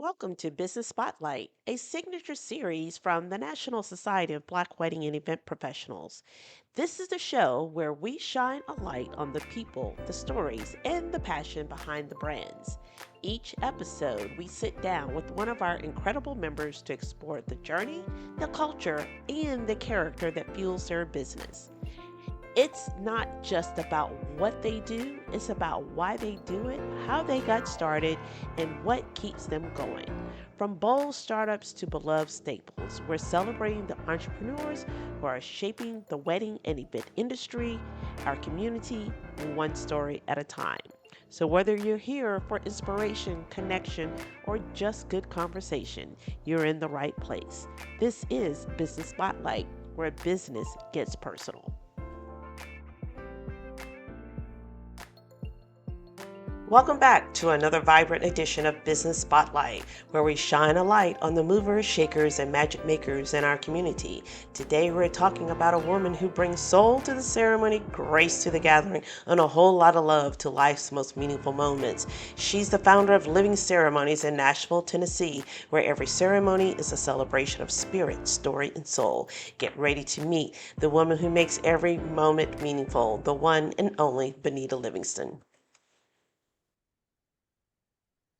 Welcome to Business Spotlight, a signature series from the National Society of Black Wedding and Event Professionals. This is the show where we shine a light on the people, the stories, and the passion behind the brands. Each episode, we sit down with one of our incredible members to explore the journey, the culture, and the character that fuels their business. It's not just about what they do, it's about why they do it, how they got started, and what keeps them going. From bold startups to beloved staples, we're celebrating the entrepreneurs who are shaping the wedding and event industry, our community, one story at a time. So, whether you're here for inspiration, connection, or just good conversation, you're in the right place. This is Business Spotlight, where business gets personal. Welcome back to another vibrant edition of Business Spotlight, where we shine a light on the movers, shakers, and magic makers in our community. Today, we're talking about a woman who brings soul to the ceremony, grace to the gathering, and a whole lot of love to life's most meaningful moments. She's the founder of Living Ceremonies in Nashville, Tennessee, where every ceremony is a celebration of spirit, story, and soul. Get ready to meet the woman who makes every moment meaningful, the one and only Benita Livingston.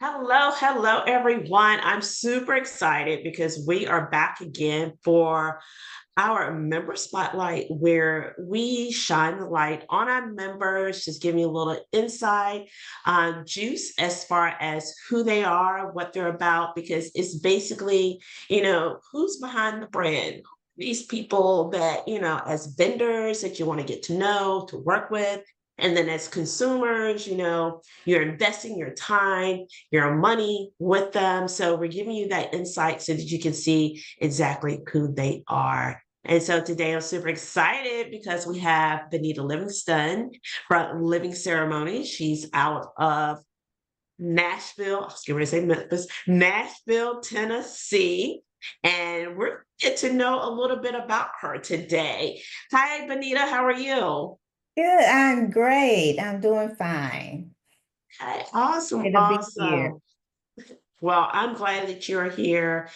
Hello, everyone. I'm super excited because we are back again for our member spotlight where we shine the light on our members, just giving you a little insight, juice as far as who they are, what they're about, because it's basically, who's behind the brand. These people that, as vendors that you want to get to know, to work with. And then as consumers, you're investing your time, your money with them. So we're giving you that insight so that you can see exactly who they are. And so today I'm super excited because we have Benita Livingston from Living Ceremonies. She's out of Nashville, I was going to say Memphis, Nashville, Tennessee. And we're get to know a little bit about her today. Hi, Benita, how are you? Good, I'm great. I'm doing fine. Hi, awesome, Good to be here. awesome. Well, I'm glad that you're here.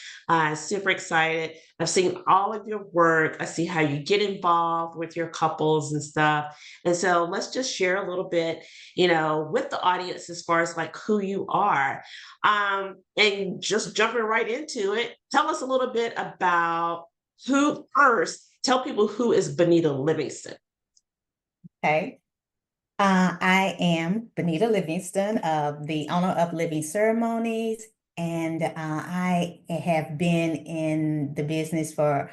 Super excited. I've seen all of your work. I see how you get involved with your couples and stuff. And so let's just share a little bit, with the audience as far as like who you are. And just jumping right into it, tell us a little bit about who first, tell people who is Benita Livingston. Okay. I am Benita Livingston, the owner of Living Ceremonies, and I have been in the business for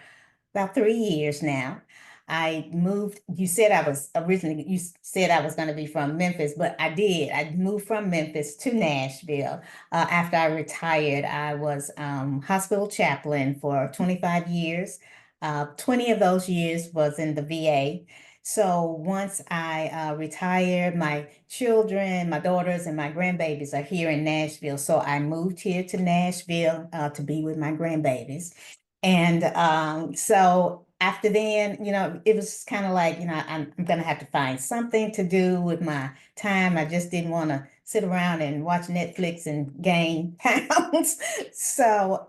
about 3 years now. I moved, you said I was originally, you said I was going to be from Memphis, but I did. I moved from Memphis to Nashville. After I retired, I was hospital chaplain for 25 years. 20 of those years was in the VA. So once I retired, my children, my daughters, and my grandbabies are here in Nashville. So I moved here to Nashville to be with my grandbabies. And so after then, it was kind of like, I'm going to have to find something to do with my time. I just didn't want to sit around and watch Netflix and gain pounds. So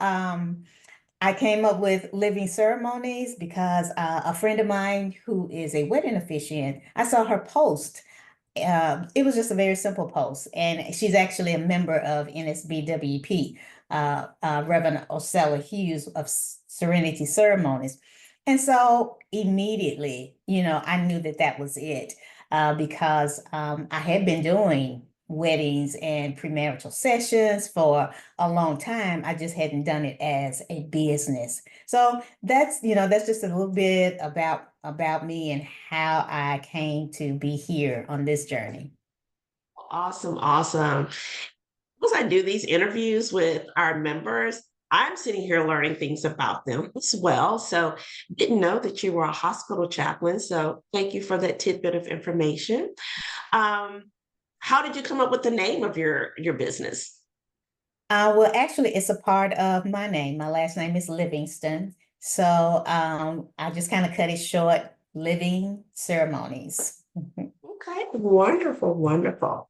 I came up with Living Ceremonies because a friend of mine who is a wedding officiant, I saw her post. It was just a very simple post, and she's actually a member of NSBWEP, Reverend Osella Hughes of Serenity Ceremonies. And so immediately, I knew that that was it because I had been doing weddings and premarital sessions for a long time. I just hadn't done it as a business. So that's just a little bit about me and how I came to be here on this journey. Awesome, awesome. As I do these interviews with our members, I'm sitting here learning things about them as well. So, didn't know that you were a hospital chaplain. So, thank you for that tidbit of information. Um, how did you come up with the name of your business? Well, actually, it's a part of my name. My last name is Livingston. So I just kind of cut it short, Living Ceremonies. Okay, wonderful, wonderful.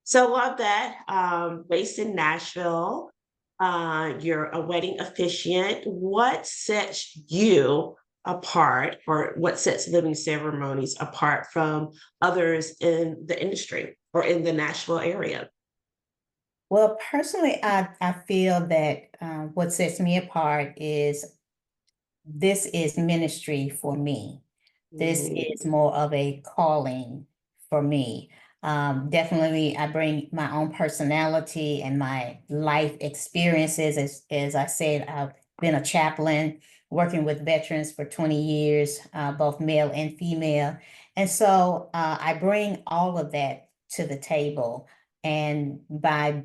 So, love that. Based in Nashville. You're a wedding officiant. What sets you apart, or what sets Living Ceremonies apart from others in the industry or in the Nashville area? Well, personally, I feel that what sets me apart is this is ministry for me. This Mhm. is more of a calling for me. Definitely, I bring my own personality and my life experiences. As I said, I've been a chaplain working with veterans for 20 years, both male and female. And so I bring all of that to the table. And by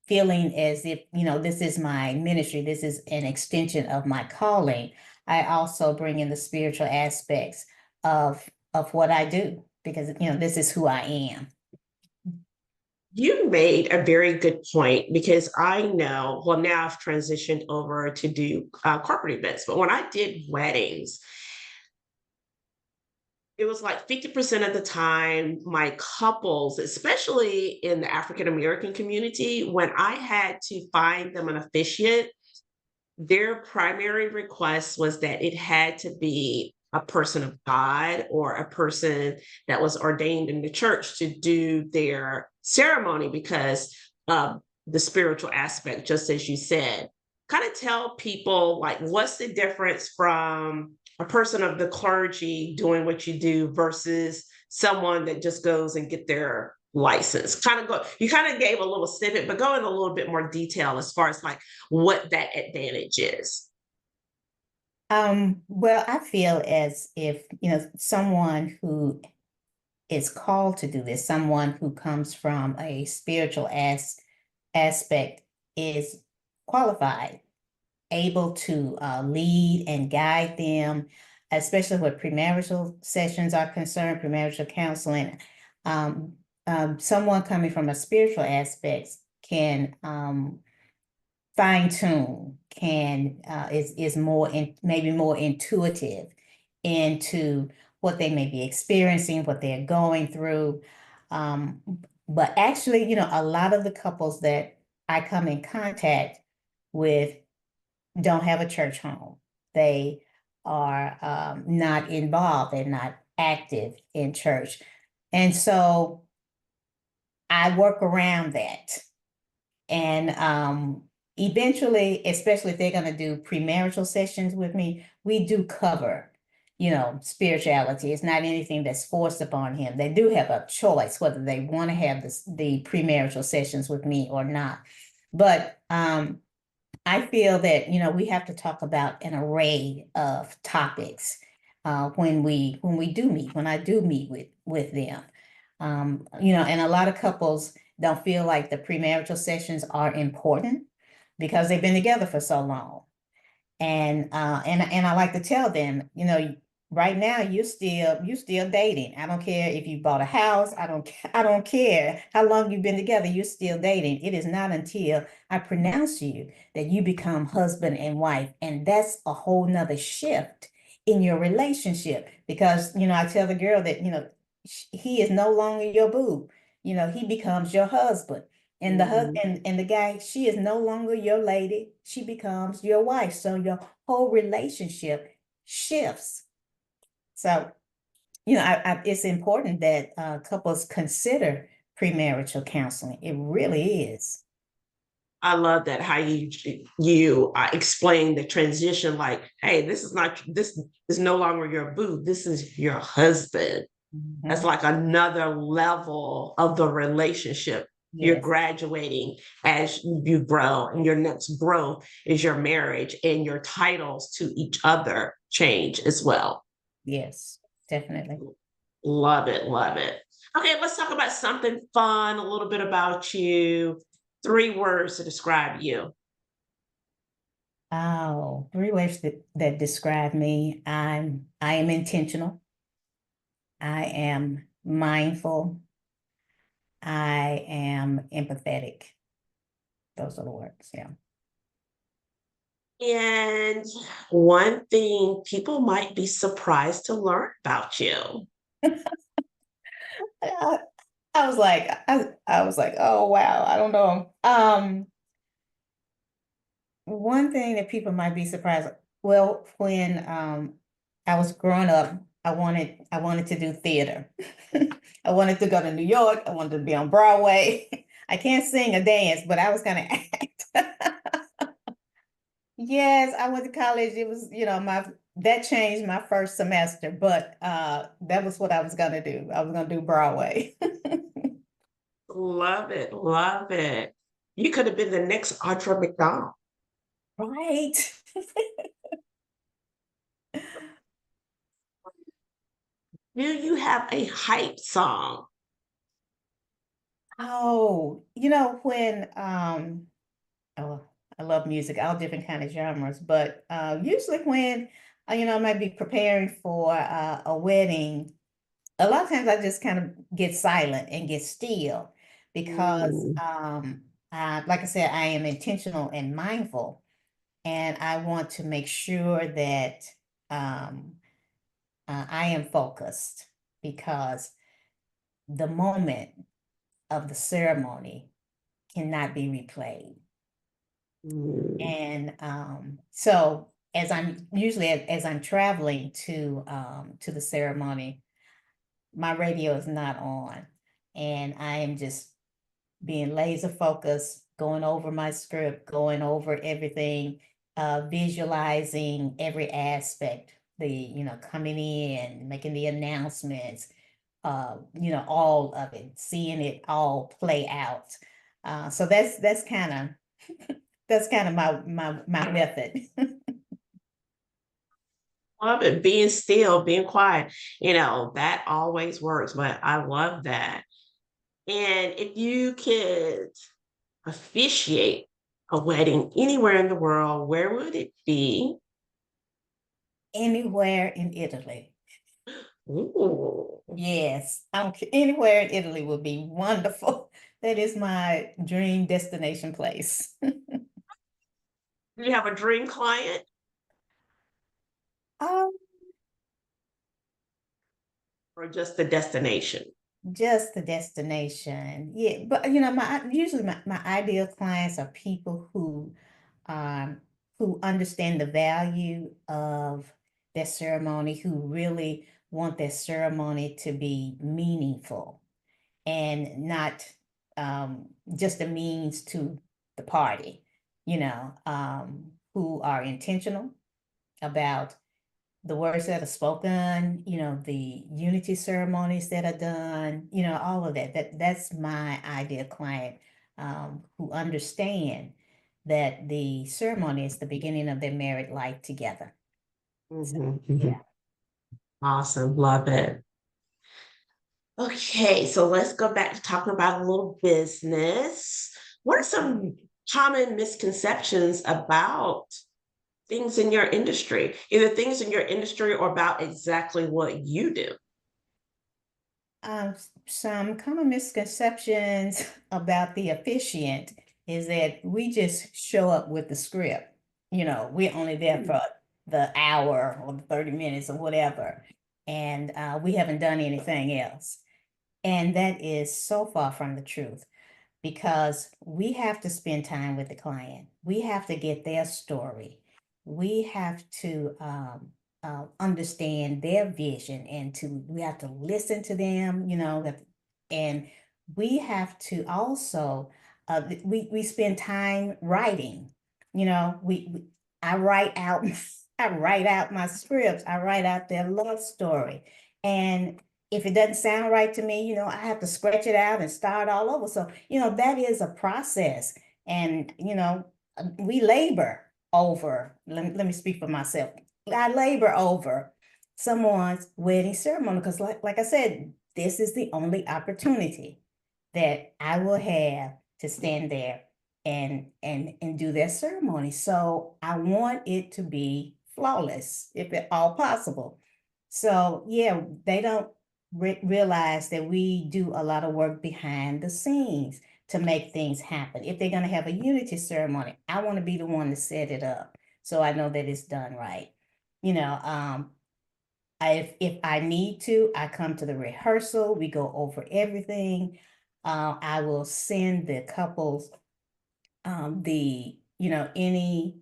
feeling as if, this is my ministry, this is an extension of my calling, I also bring in the spiritual aspects of what I do because, this is who I am. You made a very good point because I know, well, now I've transitioned over to do corporate events, but when I did weddings, it was like 50% of the time, my couples, especially in the African American community, when I had to find them an officiant, their primary request was that it had to be a person of God or a person that was ordained in the church to do their ceremony because of the spiritual aspect, just as you said. Kind of tell people like what's the difference from a person of the clergy doing what you do versus someone that just goes and get their license. Kind of go, you kind of gave a little snippet, but go in a little bit more detail as far as like what that advantage is. Well, I feel as if, someone who is called to do this, someone who comes from a spiritual aspect is qualified, able to lead and guide them, especially with premarital sessions are concerned, premarital counseling. Um, Someone coming from a spiritual aspect can fine tune, can is more maybe more intuitive into what they may be experiencing, what they're going through. Um, but actually, a lot of the couples that I come in contact with don't have a church home. They are not involved. They're not active in church. And so I work around that. And eventually, especially if they're going to do premarital sessions with me, we do cover, spirituality. It's not anything that's forced upon him. They do have a choice whether they want to have the premarital sessions with me or not. But I feel that, we have to talk about an array of topics when we do meet, when I do meet with them. And a lot of couples don't feel like the premarital sessions are important because they've been together for so long. And I like to tell them, right now you're still dating. I don't care if you bought a house. I don't care how long you've been together. You're still dating. It is not until I pronounce you that you become husband and wife, and that's a whole nother shift in your relationship because I tell the girl that he is no longer your boo. He becomes your husband. And the Mhm. husband and the guy, she is no longer your lady. She becomes your wife. So your whole relationship shifts. So, it's important that couples consider premarital counseling. It really is. I love that how you explain the transition. Like, hey, this is no longer your boo. This is your husband. That's Mhm. like another level of the relationship. You're Yes, graduating as you grow, and your next growth is your marriage, and your titles to each other change as well. yes, definitely. Love it, love it. Okay, let's talk about something fun, a little bit about you. 3 words to describe you. Oh, three ways that describe me. I am intentional. I am mindful. I am empathetic. Those are the words. Yeah. And one thing people might be surprised to learn about you. I, I was like, oh wow, I don't know. one thing that people might be surprised, well, when I was growing up, I wanted to do theater. I wanted to go to New York. I wanted to be on Broadway. I can't sing or dance, but I was gonna act. Yes, I went to college. It was, my that changed my first semester, but that was what I was gonna do. I was gonna do Broadway. Love it, love it. You could have been the next Audra McDonald. Right. Do you have a hype song? Oh, when oh, I love music, all different kind of genres, but usually when I might be preparing for a wedding, a lot of times I just kind of get silent and get still because Mm, like I said, I am intentional and mindful, and I want to make sure that um, I am focused because the moment of the ceremony cannot be replayed. mm, And so as I'm usually as I'm traveling to the ceremony, my radio is not on. And I am just being laser focused, going over my script, going over everything, visualizing every aspect, coming in, making the announcements, all of it, seeing it all play out. So that's kind of that's kind of my method. love it. Being still, being quiet, that always works, but I love that. And if you could officiate a wedding anywhere in the world, where would it be? Anywhere in Italy. Ooh. Yes, anywhere in Italy would be wonderful. That is my dream destination place. Do you have a dream client Um, or just the destination? just the destination. Yeah, but my ideal clients are people um who understand the value of their ceremony, who really want their ceremony to be meaningful and not just a means to the party, who are intentional about the words that are spoken, the unity ceremonies that are done, all of that. That's my ideal client, who understand that the ceremony is the beginning of their married life together. So, Mhm, yeah. mhm. Awesome. Love it. Okay, so let's go back to talking about a little business. What are some common misconceptions about things in your industry, either things in your industry or about exactly what you do? Some common misconceptions about the officiant is that we just show up with the script. We're only there for the hour or the 30 minutes or whatever, and we haven't done anything else. And that is so far from the truth because we have to spend time with the client. We have to get their story. We have to understand their vision, and we have to listen to them, and we have to also we spend time writing. We I write out I write out my scripts. I write out their love story, and if it doesn't sound right to me, I have to scratch it out and start all over. So, that is a process. And, we labor over, let me speak for myself. I labor over someone's wedding ceremony because like I said, this is the only opportunity that I will have to stand there and do their ceremony. So I want it to be flawless, if at all possible. So yeah, they don't realize that we do a lot of work behind the scenes to make things happen. If they're going to have a unity ceremony, I want to be the one to set it up so I know that it's done right. You know, if I need to, I come to the rehearsal. We go over everything. I will send the couples the any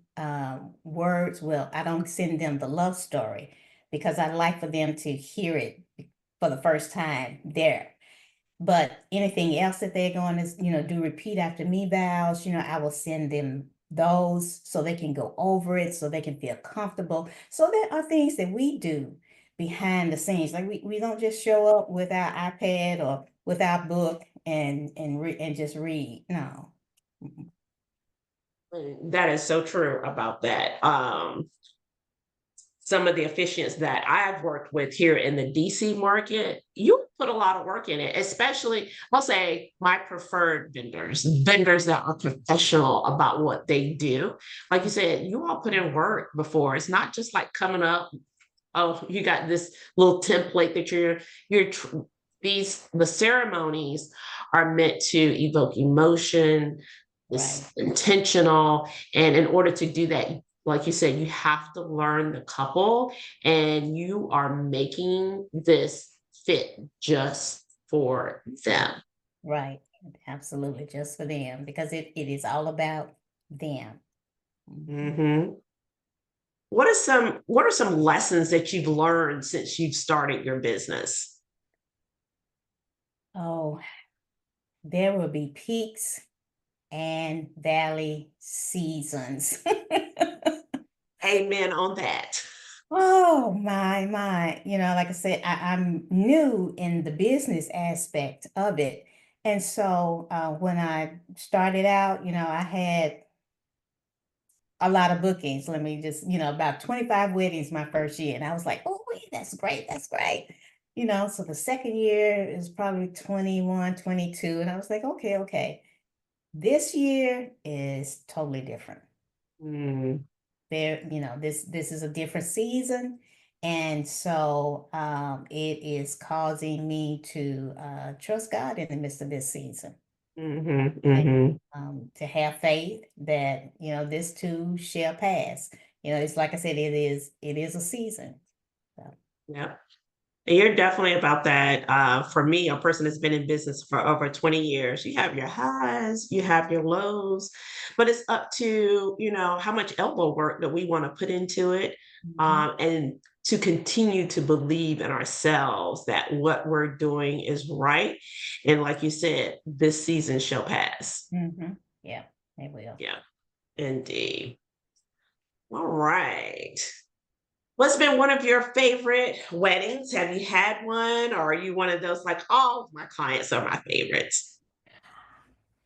words. Well, I don't send them the love story because I like for them to hear it for the first time there. But anything else that they're going to, do repeat after me vows, I will send them those so they can go over it, so they can feel comfortable. So there are things that we do behind the scenes. Like we don't just show up with our iPad or with our book and just read. No. That is so true about that. Some of the officiants that I've worked with here in the DC market, you put a lot of work in it, especially, I'll say, my preferred vendors that are professional about what they do. Like you said, you all put in work before. It's not just like coming up, oh, you got this little template that the ceremonies are meant to evoke emotion, Right. this intentional. And in order to do that, like you said, you have to learn the couple, and you are making this fit just for them. Right. Absolutely. Just for them, because it is all about them. Mhm. Mhm. What are some lessons that you've learned since you've started your business? Oh, there will be peaks and valley seasons. Amen on that. Oh my. Like I said, I'm new in the business aspect of it. And so when I started out, I had a lot of bookings. Let me just, about 25 weddings my first year. And I was like, oh, that's great. That's great. So the second year is probably 21, 22. And I was like, okay. This year is totally different. Mm, This is a different season. And so it is causing me to trust God in the midst of this season. mhm, And mhm. to have faith that, this too shall pass. It's like I said, it is a season. So, Yeah. And you're definitely about that. For me, a person that's been in business for over 20 years, you have your highs, you have your lows, but it's up to, how much elbow work that we want to put into it, mhm, and to continue to believe in ourselves that what we're doing is right. And like you said, this season shall pass. yeah, it will. Yeah, indeed. All right. What's been one of your favorite weddings? Have you had one, or are you one of those like, all of my clients are my favorites?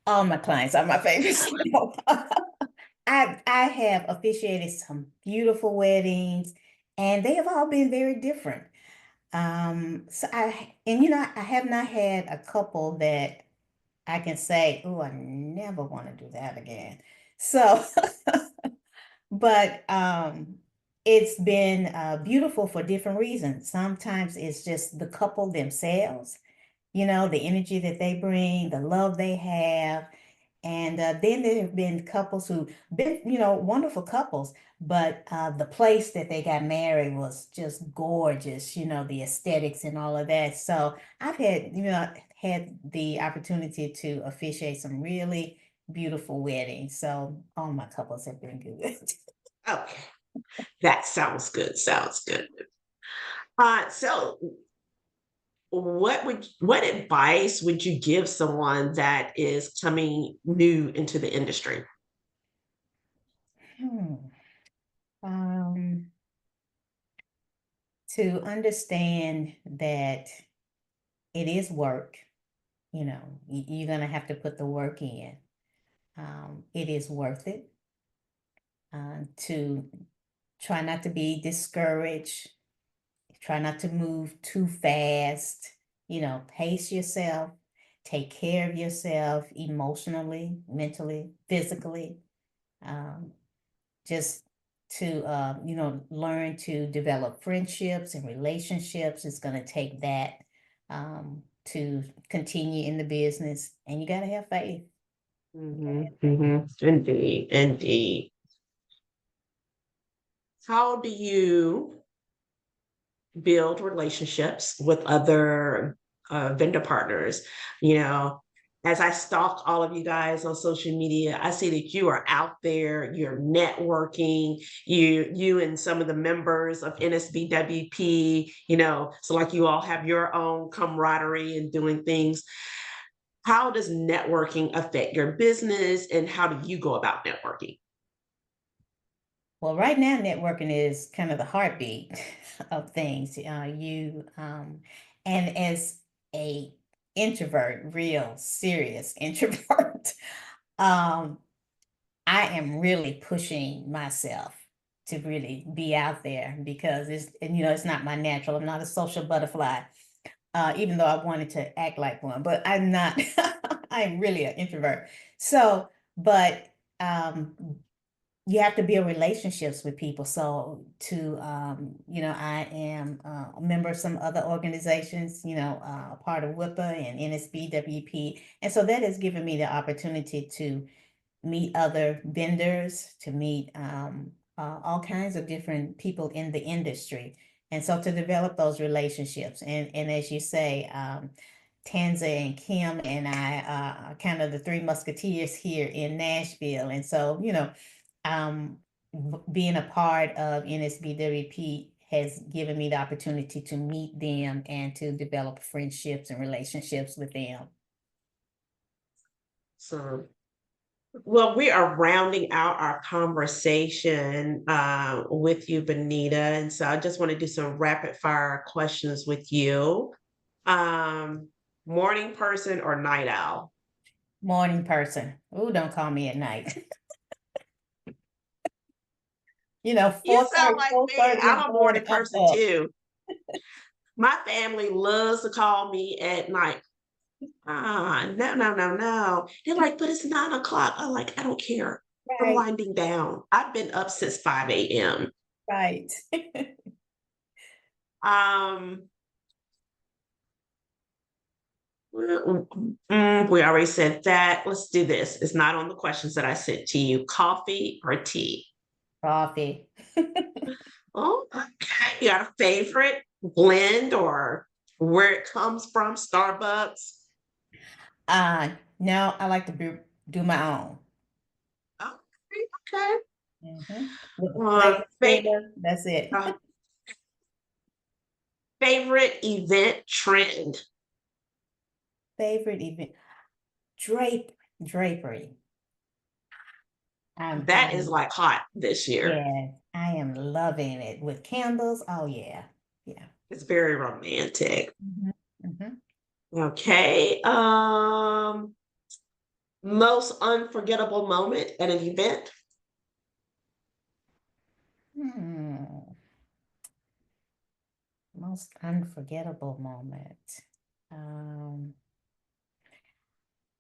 All my clients are my favorites. I have officiated some beautiful weddings, and they have all been very different. I have not had a couple that I can say, oh, I never want to do that again. So, but it's been beautiful for different reasons. Sometimes it's just the couple themselves, the energy that they bring, the love they have. And then there have been couples who been, wonderful couples, but the place that they got married was just gorgeous, the aesthetics and all of that. So I've had the opportunity to officiate some really beautiful weddings. So all my couples have been good. Okay, that sounds good. Sounds good. So what advice would you give someone that is coming new into the industry? Hmm. Um, to understand that it is work, you're going to have to put the work in. It is worth it to try not to be discouraged, try not to move too fast, pace yourself, take care of yourself emotionally, mentally, physically. Um, just to learn to develop friendships and relationships. It's going to take that to continue in the business, and you got to have faith. Indeed, indeed. How do you build relationships with other vendor partners? You know, as I stalk all of you guys on social media, I see that you are out there, you're networking, you and some of the members of NSBWP, so like you all have your own camaraderie and doing things. How does networking affect your business and how do you go about networking? Well, right now, networking is kind of the heartbeat of things. And as a introvert, real serious introvert, um, I am really pushing myself to really be out there because it's not my natural. I'm not a social butterfly, even though I wanted to act like one, but I'm not. I'm really an introvert. So, but you have to build relationships with people. So I am a member of some other organizations, a part of WIPA and NSBWEP. And so that has given me the opportunity to meet other vendors, to meet all kinds of different people in the industry. And so to develop those relationships. And as you say, Tanza and Kim and I are kind of the three musketeers here in Nashville. And so, um, being a part of NSBWP has given me the opportunity to meet them and to develop friendships and relationships with them. So, well, we are rounding out our conversation with you, Benita. And so I just want to do some rapid fire questions with you. Um, Morning person or night owl? Morning person. Oh, don't call me at night. You 4:30, sound like me. 4:30 in I'm the a morning, morning I'm person up. too. My family loves to call me at night. No, no, no, no. They're like, but it's 9 o'clock. I'm like, I don't care. I'm Right, winding down. I've been up since 5 a.m. right. Um, we already said that. Let's do this. It's not on the questions that I sent to you. Coffee or tea? Coffee. Oh, okay. You got a favorite blend or where it comes from? Starbucks. Now I like to do my own. Okay. With a Uh, flavor fa- saver, that's it. uh, favorite event trend. Favorite event, drapery. I'm, That is I'm, like hot this year. yeah, I am loving it with candles. Oh yeah, yeah. It's very romantic. Mhm, mhm. Okay. Most unforgettable moment at an event. Hmm. Most unforgettable moment. Um,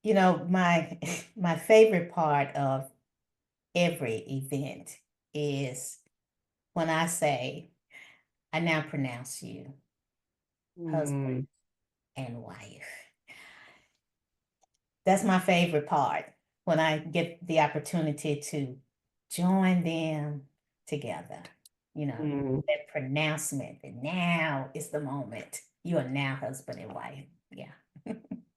my my favorite part of every event is when I say, I now pronounce you husband Mm, and wife. That's my favorite part when I get the opportunity to join them together. mm. That pronouncement, that now is the moment. You are now husband and wife. Yeah.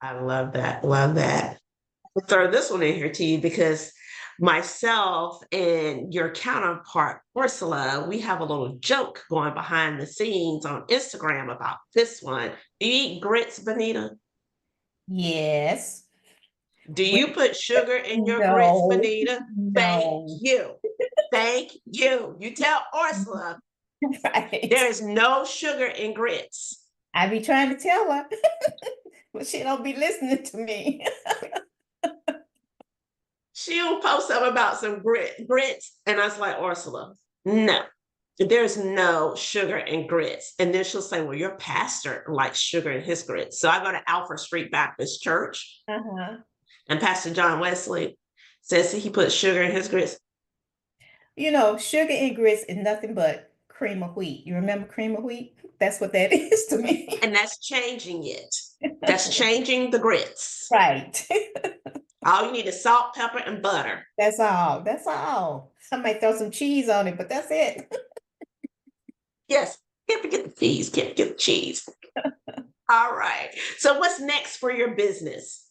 I love that. Love that. I'll throw this one in here to you because myself and your counterpart, Ursula, we have a little joke going behind the scenes on Instagram about this one. Do you eat grits, Benita? Yes. Do We, you put sugar in your grits, no, Benita? Thank no. you. Thank you. You tell Ursula Right. there is no sugar in grits. I be trying to tell her, but she don't be listening to me. She'll post something about some grits, and I was like, Ursula, no, there's no sugar in grits. And then she'll say, well, your pastor likes sugar in his grits. So I go to Alfred Street Baptist Church, Uh-huh. and Pastor John Wesley says he puts sugar in his grits. Sugar and grits is nothing but cream of wheat. You remember cream of wheat? That's what that is to me. And that's changing it. That's changing the grits. Right. All you need is salt, pepper, and butter. That's all. That's all. I might throw some cheese on it, but that's it. Yes, can't forget the cheese. Can't forget the cheese. All right. So what's next for your business?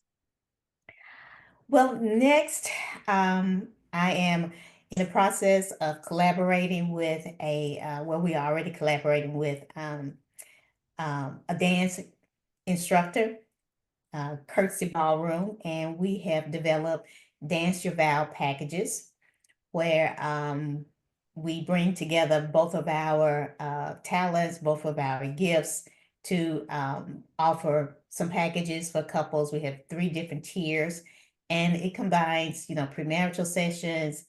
Well, next, I am in the process of collaborating with well, we are already collaborating with a dance instructor, Courtesy Ballroom, and we have developed Dance Your Vow packages where we bring together both of our talents, both of our gifts to offer some packages for couples. We have 3 different tiers, and it combines, premarital sessions,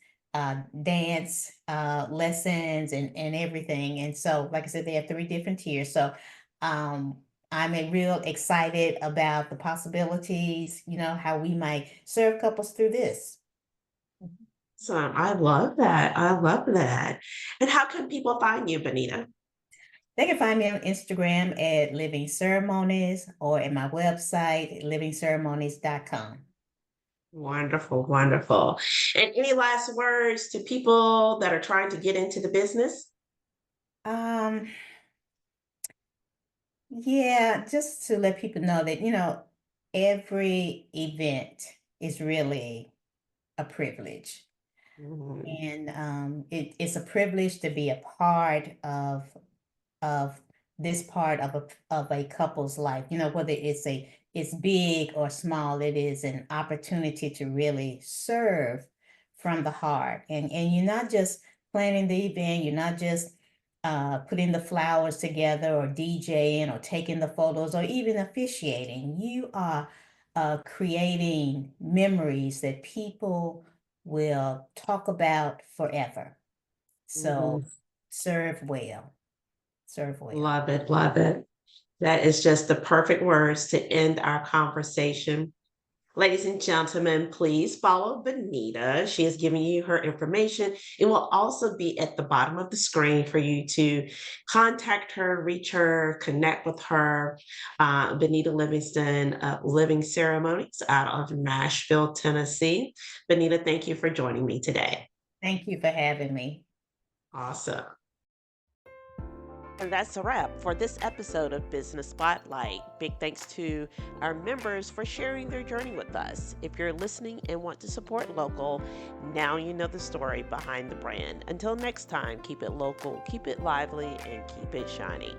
dance lessons, and everything. And so, like I said, they have 3 different tiers. So, um, I'm real excited about the possibilities, how we might serve couples through this. So I love that. I love that. And how can people find you, Benita? They can find me on Instagram at Living Ceremonies or at my website, livingceremonies.com. Wonderful, wonderful. And any last words to people that are trying to get into the business? Um, yeah, just to let people know that, every event is really a privilege. Mhm, And it's a privilege to be a part of this part of a couple's life. Whether it's big or small, it is an opportunity to really serve from the heart. And you're not just planning the event, you're not just putting the flowers together or DJing or taking the photos or even officiating. You are creating memories that people will talk about forever. mhm. So serve well. Serve well. Love it, love it. That is just the perfect words to end our conversation. Ladies and gentlemen, please follow Benita. She is giving you her information. It will also be at the bottom of the screen for you to contact her, reach her, connect with her. Benita Livingston, Living Ceremonies out of Nashville, Tennessee. Benita, thank you for joining me today. Thank you for having me. Awesome. And that's a wrap for this episode of Business Spotlight. Big thanks to our members for sharing their journey with us. If you're listening and want to support local, now you know the story behind the brand. Until next time, keep it local, keep it lively, and keep it shiny.